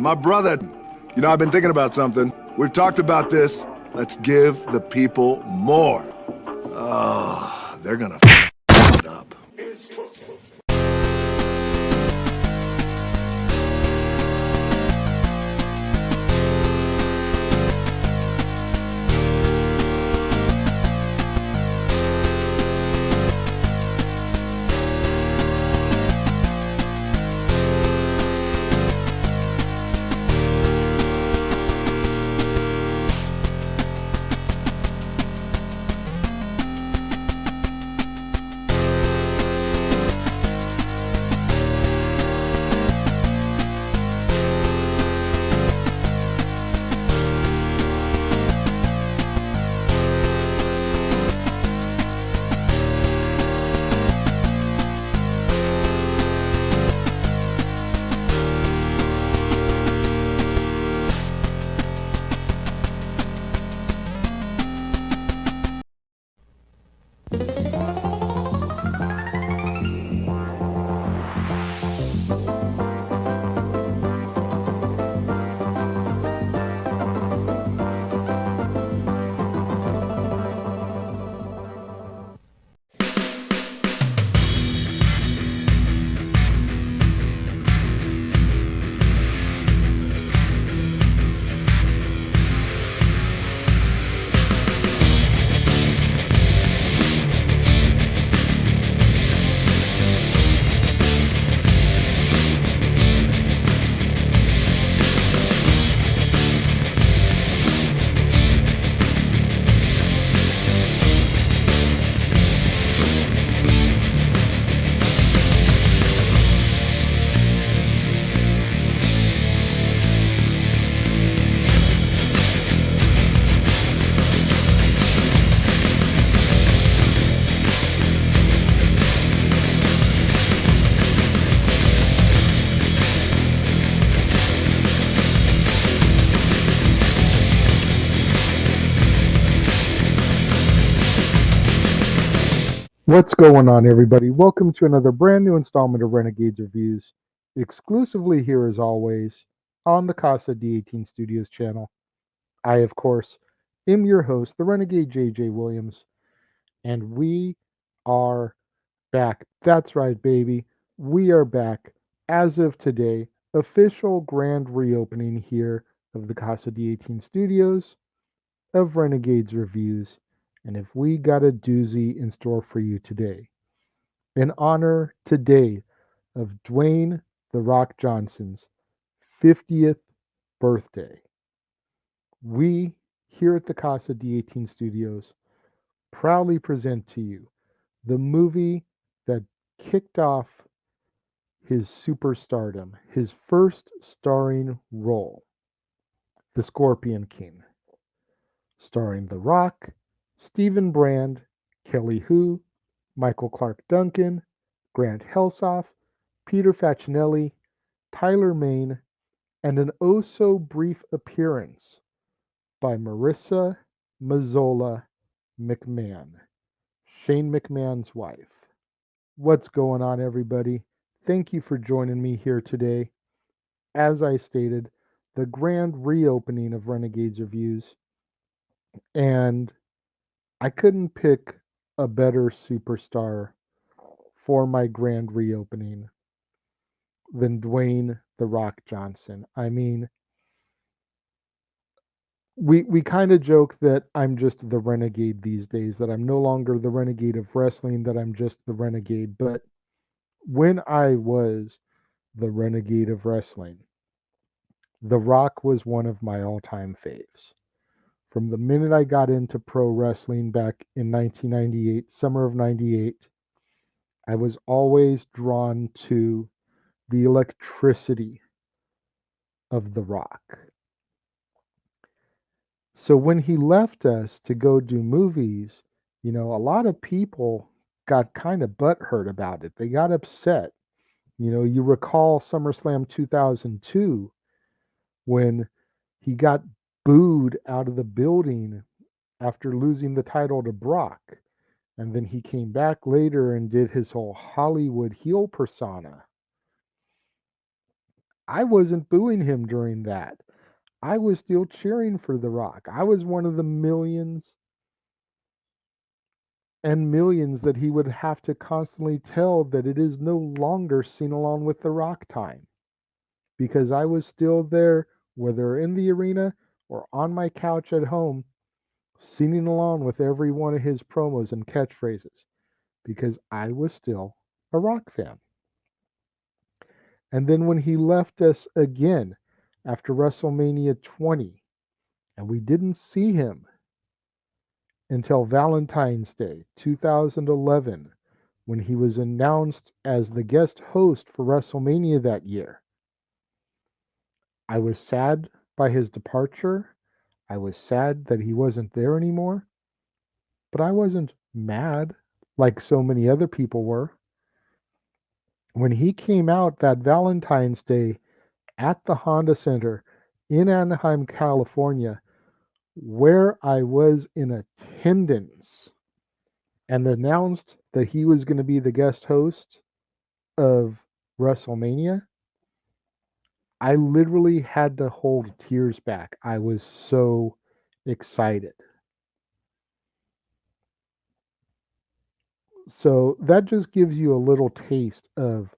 My brother. You know, I've been thinking about something. We've talked about this. Let's give the people more. Oh, they're gonna f it up. What's going on, everybody? Welcome to another brand new installment of Renegades Reviews, exclusively here as always on the Casa D18 Studios channel. I, of course, am your host, the Renegade JJ Williams, and we are back. That's right, baby. We are back as of today. Official grand reopening here of the Casa D18 Studios of Renegades Reviews. And if we got a doozy in store for you today, in honor today of Dwayne "The Rock" Johnson's 50th birthday, we here at the Casa D18 Studios proudly present to you the movie that kicked off his superstardom, his first starring role, The Scorpion King, starring The Rock, Stephen Brand, Kelly Hu, Michael Clark Duncan, Grant Helsoff, Peter Facinelli, Tyler Mane, and an oh-so-brief appearance by Marissa Mazzola McMahon, Shane McMahon's wife. What's going on, everybody? Thank you for joining me here today. As I stated, the grand reopening of Renegades Reviews, and I couldn't pick a better superstar for my grand reopening than Dwayne "The Rock" Johnson. I mean, we kind of joke that I'm just the renegade these days, that I'm no longer the renegade of wrestling, that I'm just the renegade. But when I was the renegade of wrestling, The Rock was one of my all-time faves. From the minute I got into pro wrestling back in 1998, summer of 98, I was always drawn to the electricity of The Rock. So when he left us to go do movies, a lot of people got kind of butthurt about it. They got upset. You recall SummerSlam 2002 when he got booed out of the building after losing the title to Brock. And then he came back later and did his whole Hollywood heel persona. I wasn't booing him during that. I was still cheering for The Rock. I was one of the millions and millions that he would have to constantly tell that it is no longer Sing Along with The Rock time, because I was still there, whether in the arena or on my couch at home, singing along with every one of his promos and catchphrases, because I was still a Rock fan. And then when he left us again after WrestleMania 20, and we didn't see him until Valentine's Day 2011, when he was announced as the guest host for WrestleMania that year. I was sad by his departure. I was sad that he wasn't there anymore, but I wasn't mad like so many other people were. When he came out that Valentine's Day at the Honda Center in Anaheim, California, where I was in attendance, and announced that he was going to be the guest host of WrestleMania, I literally had to hold tears back. I was so excited. So that just gives you a little taste of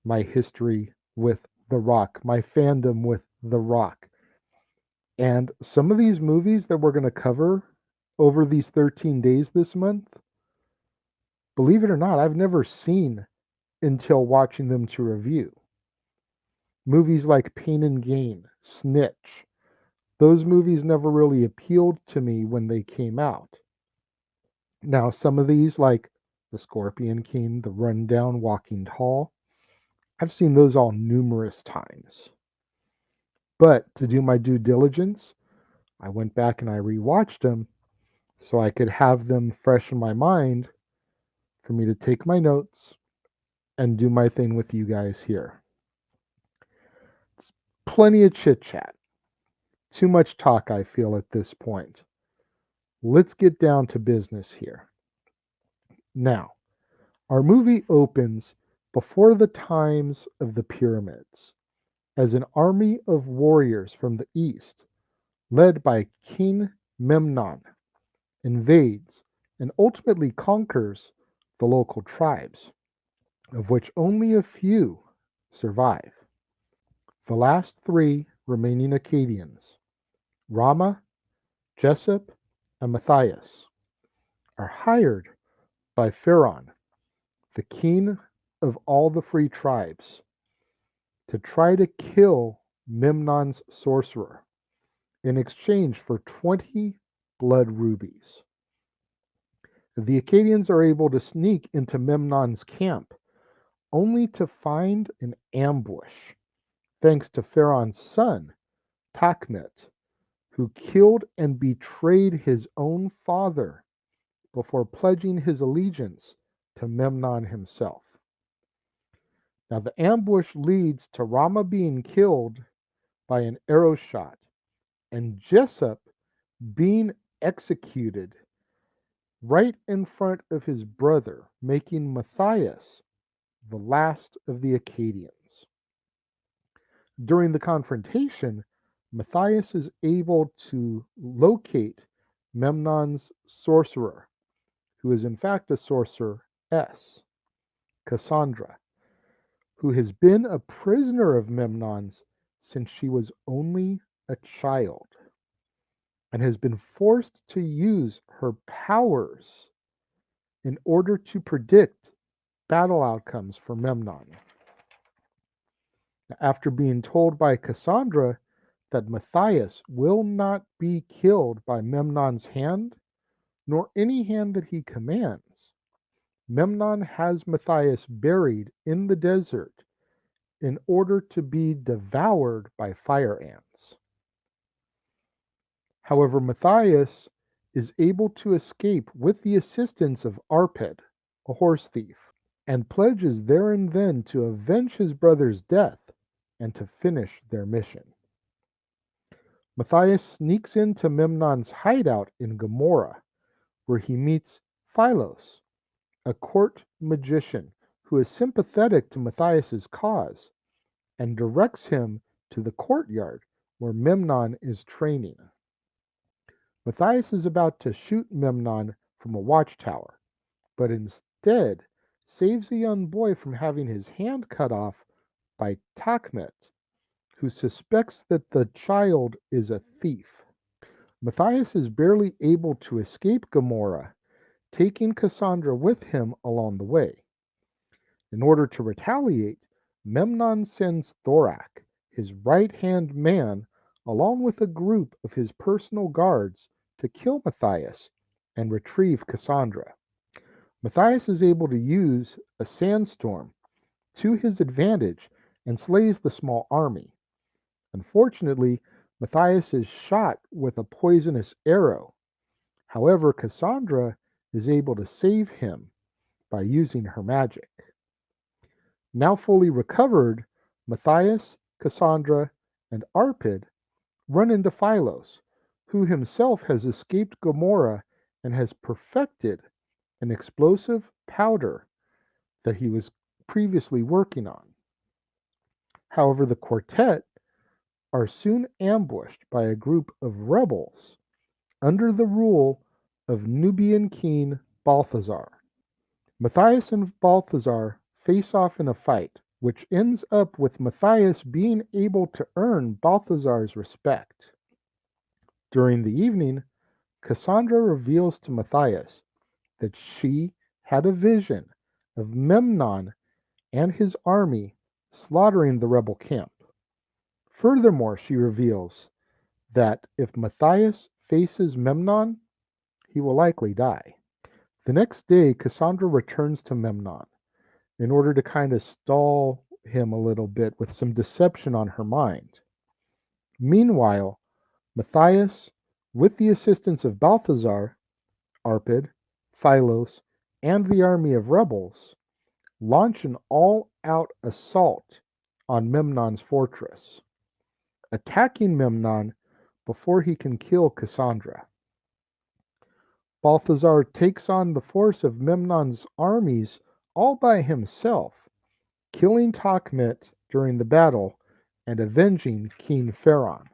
my history with The Rock, my fandom with The Rock. And some of these movies that we're going to cover over these 13 days this month, believe it or not, I've never seen until watching them to review. Movies like Pain and Gain, Snitch, those movies never really appealed to me when they came out. Now, some of these, like The Scorpion King, The Rundown, Walking Tall, I've seen those all numerous times. But to do my due diligence, I went back and I rewatched them so I could have them fresh in my mind for me to take my notes and do my thing with you guys here. It's plenty of chit chat. Too much talk, I feel, at this point. Let's get down to business here. Now, our movie opens before the times of the pyramids, as an army of warriors from the east, led by King Memnon, invades and ultimately conquers the local tribes, of which only a few survive. The last three remaining Acadians, Rama, Jessup, and Matthias, are hired by Pharaon, the king of all the free tribes, to try to kill Memnon's sorcerer in exchange for 20 blood rubies. The Acadians are able to sneak into Memnon's camp, only to find an ambush, thanks to Pharaon's son, Takhmet, who killed and betrayed his own father before pledging his allegiance to Memnon himself. Now, the ambush leads to Rama being killed by an arrow shot and Jessup being executed right in front of his brother, making Matthias the last of the Acadians. During the confrontation, Matthias is able to locate Memnon's sorcerer, who is in fact a sorceress, Cassandra, who has been a prisoner of Memnon's since she was only a child, and has been forced to use her powers in order to predict battle outcomes for Memnon. After being told by Cassandra that Matthias will not be killed by Memnon's hand, nor any hand that he commands, Memnon has Matthias buried in the desert in order to be devoured by fire ants. However, Matthias is able to escape with the assistance of Arped, a horse thief, and pledges there and then to avenge his brother's death and to finish their mission. Matthias sneaks into Memnon's hideout in Gomorrah, where he meets Philos, a court magician who is sympathetic to Matthias's cause and directs him to the courtyard where Memnon is training. Matthias is about to shoot Memnon from a watchtower, but instead saves a young boy from having his hand cut off by Takmet, who suspects that the child is a thief. Matthias is barely able to escape Gomorrah, taking Cassandra with him along the way. In order to retaliate, Memnon sends Thorak, his right-hand man, along with a group of his personal guards to kill Matthias and retrieve Cassandra. Matthias is able to use a sandstorm to his advantage and slays the small army. Unfortunately, Matthias is shot with a poisonous arrow. However, Cassandra is able to save him by using her magic. Now fully recovered, Matthias, Cassandra, and Arpid run into Philos, who himself has escaped Gomorrah and has perfected an explosive powder that he was previously working on. However, the quartet are soon ambushed by a group of rebels under the rule of Nubian king Balthazar. Matthias and Balthazar face off in a fight, which ends up with Matthias being able to earn Balthazar's respect. During the evening, Cassandra reveals to Matthias that she had a vision of Memnon and his army slaughtering the rebel camp. Furthermore, she reveals that if Matthias faces Memnon, he will likely die. The next day, Cassandra returns to Memnon in order to kind of stall him a little bit with some deception on her mind. Meanwhile, Matthias, with the assistance of Balthazar, Arpid, Philos, and the army of rebels, launch an all-out assault on Memnon's fortress, attacking Memnon before he can kill Cassandra. Balthazar takes on the force of Memnon's armies all by himself, killing Takmet during the battle and avenging King Pharaon.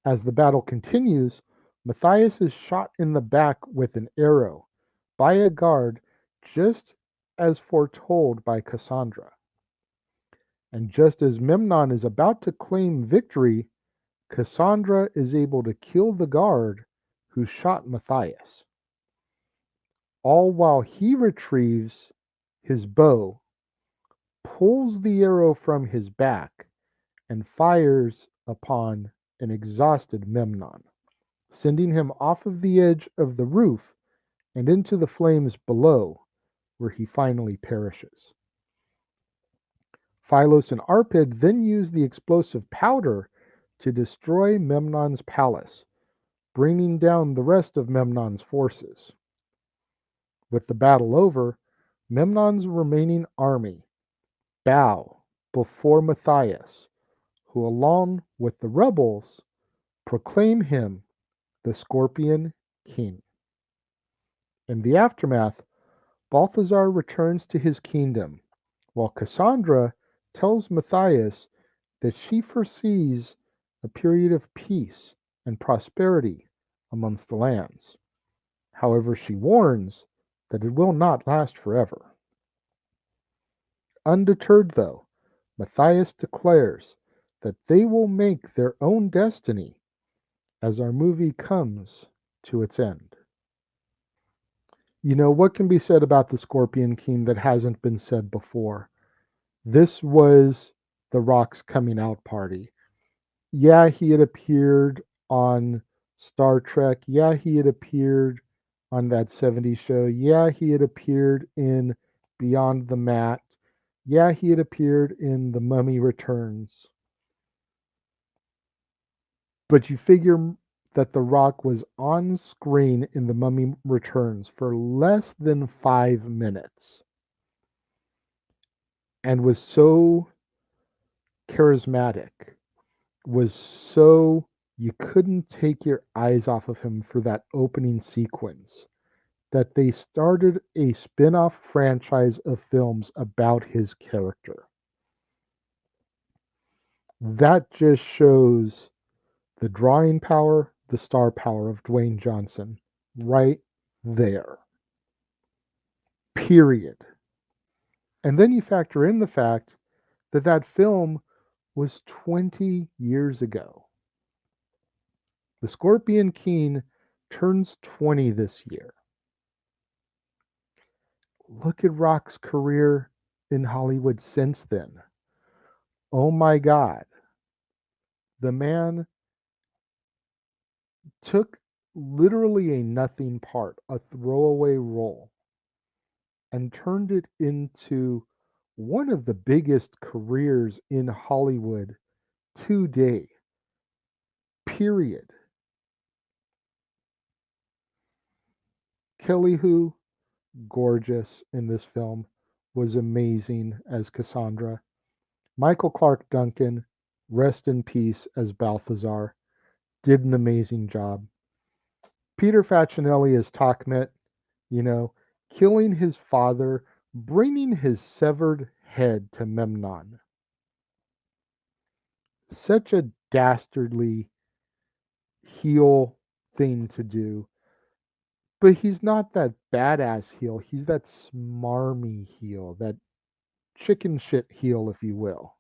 As the battle continues, Matthias is shot in the back with an arrow by a guard, just as foretold by Cassandra. And just as Memnon is about to claim victory, Cassandra is able to kill the guard who shot Matthias, all while he retrieves his bow, pulls the arrow from his back, and fires upon an exhausted Memnon, sending him off of the edge of the roof and into the flames below, where he finally perishes. Philos and Arpid then use the explosive powder to destroy Memnon's palace, bringing down the rest of Memnon's forces. With the battle over, Memnon's remaining army bow before Matthias, who, along with the rebels, proclaim him the Scorpion King. In the aftermath, Balthazar returns to his kingdom, while Cassandra tells Matthias that she foresees a period of peace and prosperity amongst the lands. However, she warns that it will not last forever. Undeterred, though, Matthias declares that they will make their own destiny as our movie comes to its end. You know, what can be said about the Scorpion King that hasn't been said before? This was The Rock's coming out party. Yeah, he had appeared on Star Trek. Yeah, he had appeared on that 70s show. Yeah, he had appeared in Beyond the Mat. Yeah, he had appeared in The Mummy Returns. But you figure that The Rock was on screen in The Mummy Returns for less than 5 minutes and was so charismatic, was so you couldn't take your eyes off of him for that opening sequence, that they started a spin-off franchise of films about his character. That just shows the drawing power, the star power of Dwayne Johnson right there. Period. And then you factor in the fact that that film was 20 years ago. The Scorpion King turns 20 this year. Look at Rock's career in Hollywood since then. Oh my God. The man took literally a nothing part, a throwaway role, and turned it into one of the biggest careers in Hollywood today. Period. Kelly Hu, gorgeous in this film, was amazing as Cassandra. Michael Clark Duncan, rest in peace as Balthazar, did an amazing job. Peter Facinelli as Takmet, you know, killing his father, bringing his severed head to Memnon. Such a dastardly heel thing to do. But he's not that badass heel. He's that smarmy heel, that chicken shit heel, if you will.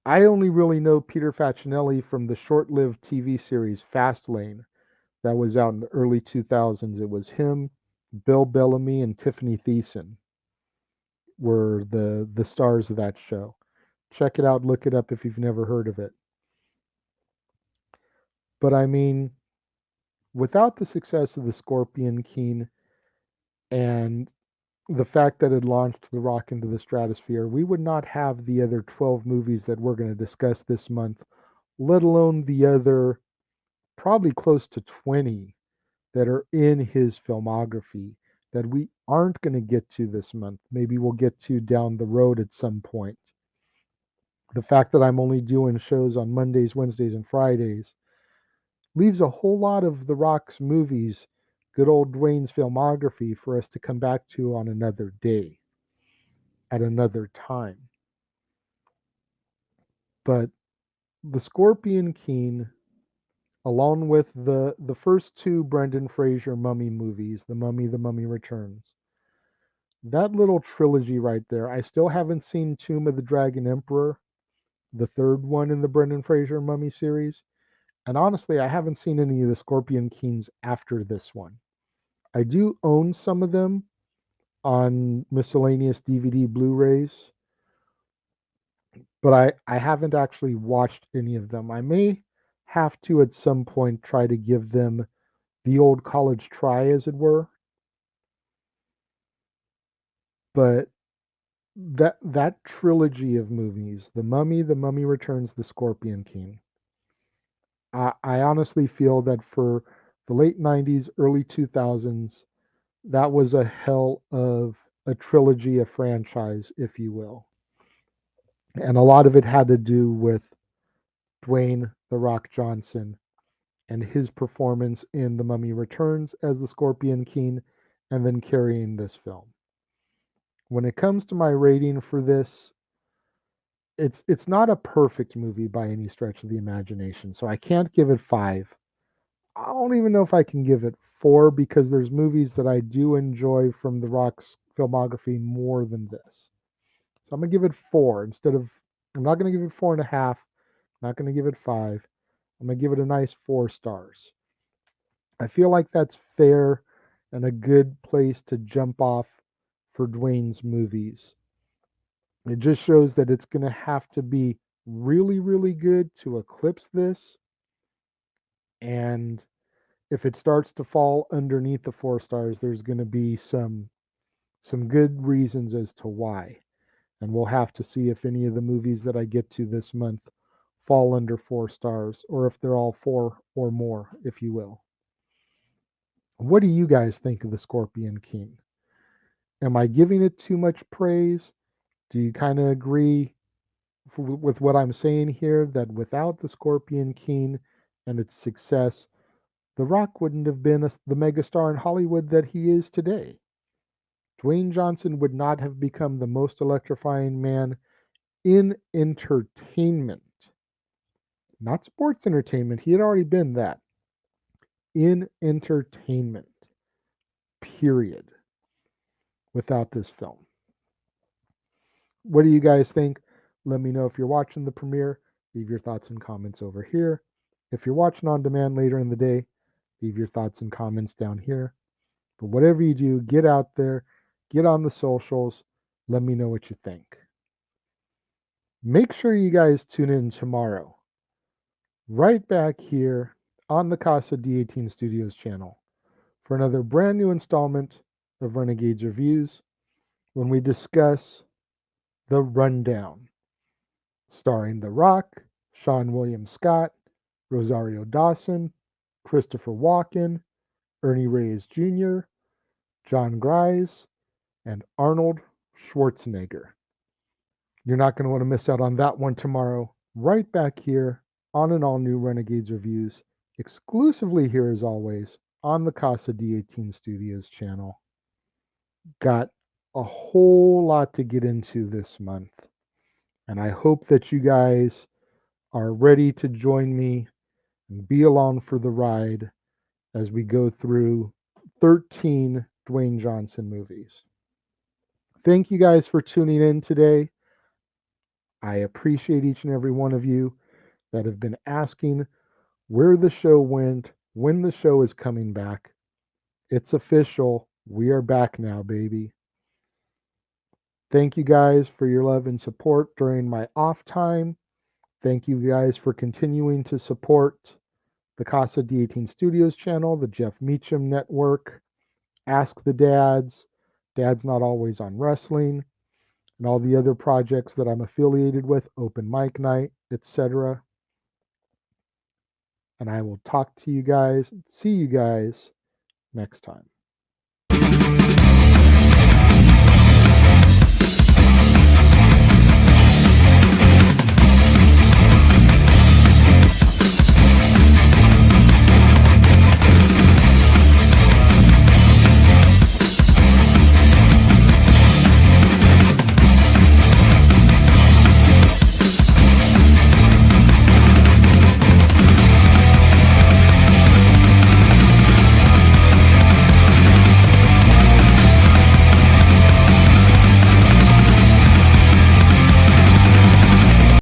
I only really know Peter Facinelli from the short lived TV series Fastlane that was out in the early 2000s. It was him, Bill Bellamy, and Tiffany Thiessen were the stars of that show. Check it out, look it up if you've never heard of it. But I mean, without the success of the Scorpion King and the fact that it launched The Rock into the stratosphere, we would not have the other 12 movies that we're going to discuss this month, let alone the other probably close to 20 that are in his filmography that we aren't going to get to this month. Maybe we'll get to down the road at some point. The fact that I'm only doing shows on Mondays, Wednesdays, and Fridays leaves a whole lot of The Rock's movies, good old Dwayne's filmography, for us to come back to on another day, at another time. But The Scorpion King, along with the first two Brendan Fraser Mummy movies, The Mummy Returns, that little trilogy right there, I still haven't seen Tomb of the Dragon Emperor, the third one in the Brendan Fraser Mummy series. And honestly, I haven't seen any of the Scorpion Kings after this one. I do own some of them on miscellaneous DVD Blu rays, but I haven't actually watched any of them. I may have to at some point try to give them the old college try, as it were. But that trilogy of movies, The Mummy Returns, The Scorpion King, I honestly feel that for the late 90s, early 2000s, that was a hell of a trilogy, a franchise, if you will. And a lot of it had to do with Dwayne "The Rock" Johnson and his performance in The Mummy Returns as the Scorpion King and then carrying this film. When it comes to my rating for this, it's not a perfect movie by any stretch of the imagination. So I can't give it 5. I don't even know if I can give it 4 because there's movies that I do enjoy from The Rock's filmography more than this. So I'm gonna give it 4 instead of. I'm not gonna give it 4.5. I'm not gonna give it 5. I'm gonna give it a nice 4 stars. I feel like that's fair and a good place to jump off for Dwayne's movies. It just shows that it's gonna have to be really, really good to eclipse this. And if it starts to fall underneath the 4 stars, there's gonna be some good reasons as to why. And we'll have to see if any of the movies that I get to this month fall under 4 stars, or if they're all 4 or more, if you will. What do you guys think of the Scorpion King? Am I giving it too much praise? Do you kind of agree with what I'm saying here that without the Scorpion King and its success, The Rock wouldn't have been the megastar in Hollywood that he is today? Dwayne Johnson would not have become the most electrifying man in entertainment, not sports entertainment. He had already been that. In entertainment, period, without this film. What do you guys think? Let me know if you're watching the premiere. Leave your thoughts and comments over here. If you're watching on demand later in the day, leave your thoughts and comments down here. But whatever you do, get out there, get on the socials, let me know what you think. Make sure you guys tune in tomorrow, right back here on the Casa D18 Studios channel, for another brand new installment of Renegades Reviews, when we discuss The Rundown, starring The Rock, Sean William Scott, Rosario Dawson, Christopher Walken, Ernie Reyes Jr., John Grise, and Arnold Schwarzenegger. You're not going to want to miss out on that one tomorrow, right back here on an all-new Renegades Reviews, exclusively here as always on the Casa D18 Studios channel. Got a whole lot to get into this month, and I hope that you guys are ready to join me and be along for the ride as we go through 13 Dwayne Johnson movies. Thank you guys for tuning in today. I appreciate each and every one of you that have been asking where the show went, when the show is coming back. It's official. We are back now, baby. Thank you guys for your love and support during my off time. Thank you guys for continuing to support the Casa D18 Studios channel, the Jeff Meacham Network, Ask the Dads, Dad's Not Always on Wrestling, and all the other projects that I'm affiliated with, Open Mic Night, etc. And I will talk to you guys, see you guys next time.